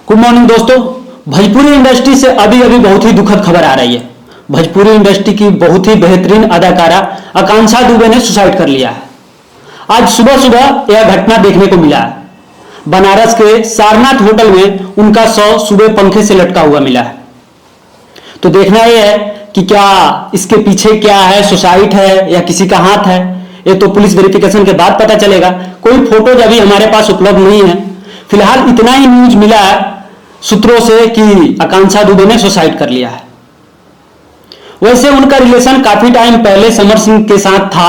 Good morning दोस्तों। Bhojpuri industry से अभी अभी बहुत ही दुखद खबर आ रही है। भोजपुरी इंडस्ट्री की बहुत ही बेहतरीन अदाकारा आकांक्षा दुबे ने सुसाइड कर लिया है। आज सुबह सुबह यह घटना देखने को मिला है। बनारस के सारनाथ होटल में उनका शव सुबह पंखे से लटका हुआ मिला है। तो देखना यह है कि क्या इसके पीछे क्या है, सुसाइड है या किसी का हाथ है, ये तो पुलिस वेरिफिकेशन के बाद पता चलेगा। कोई फोटोज अभी हमारे पास उपलब्ध नहीं है। फिलहाल इतना ही न्यूज मिला है सूत्रों से कि आकांक्षा दुबे ने सुसाइड कर लिया है। वैसे उनका रिलेशन काफी टाइम पहले समर सिंह के साथ था।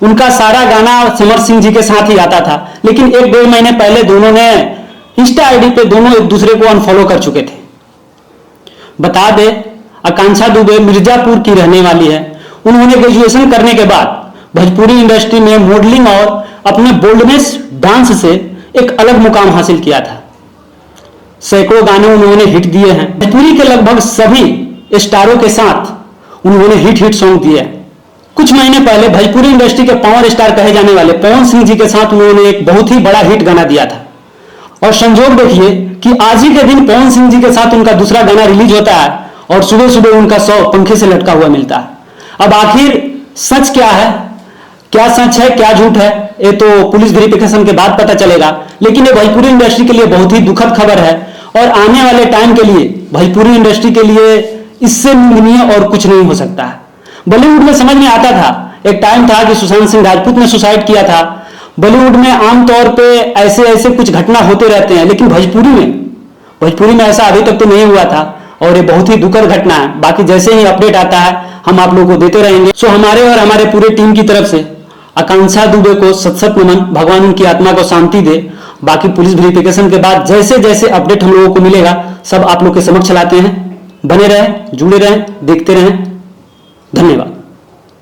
उनका सारा गाना समर सिंह जी के साथ ही आता था, लेकिन 1-1.5 महीने पहले दोनों ने इंस्टा आईडी पे दोनों एक दूसरे को अनफॉलो कर चुके थे। बता दे, आकांक्षा दुबे मिर्जापुर की रहने वाली है। उन्होंने ग्रेजुएशन करने के बाद भोजपुरी इंडस्ट्री में मॉडलिंग और अपने बोल्डनेस डांस से एक अलग मुकाम हासिल किया था। सैकड़ों गाने उन्होंने हिट दिए हैं। भोजपुरी के लगभग सभी स्टारों के साथ उन्होंने हिट सॉन्ग दिए हैं। कुछ महीने पहले भोजपुरी इंडस्ट्री के पावर स्टार कहे जाने वाले पवन सिंह जी के साथ उन्होंने एक बहुत ही बड़ा हिट गाना दिया था। और संजोग देखिए कि आज ही के दिन पवन सिंह जी के साथ उनका दूसरा गाना रिलीज होता है और सुबह सुबह उनका शव पंखे से लटका हुआ मिलता है। अब आखिर सच क्या है, क्या सच है क्या झूठ है, ये तो पुलिस वेरिफिकेशन के बाद पता चलेगा। लेकिन ये भोजपुरी इंडस्ट्री के लिए बहुत ही दुखद खबर है और आने वाले टाइम के लिए भोजपुरी इंडस्ट्री के लिए इससे निंदनीय और कुछ नहीं हो सकता है। बॉलीवुड में समझ में आता था, एक टाइम था कि सुशांत सिंह राजपूत ने सुसाइड किया था। बॉलीवुड में आमतौर पे ऐसे ऐसे कुछ घटना होते रहते हैं, लेकिन भोजपुरी में ऐसा अभी तक तो नहीं हुआ था और ये बहुत ही दुखद घटना है। बाकी जैसे ही अपडेट आता है हम आप लोगों को देते रहेंगे। सो हमारे और हमारे पूरे टीम की तरफ से आकांक्षा दुबे को सत नमन। भगवान उनकी आत्मा को शांति दे। बाकी पुलिस वेरिफिकेशन के बाद जैसे जैसे अपडेट हम लोगों को मिलेगा सब आप लोग के समक्ष लाते हैं। बने रहें, जुड़े रहें, देखते रहें। धन्यवाद।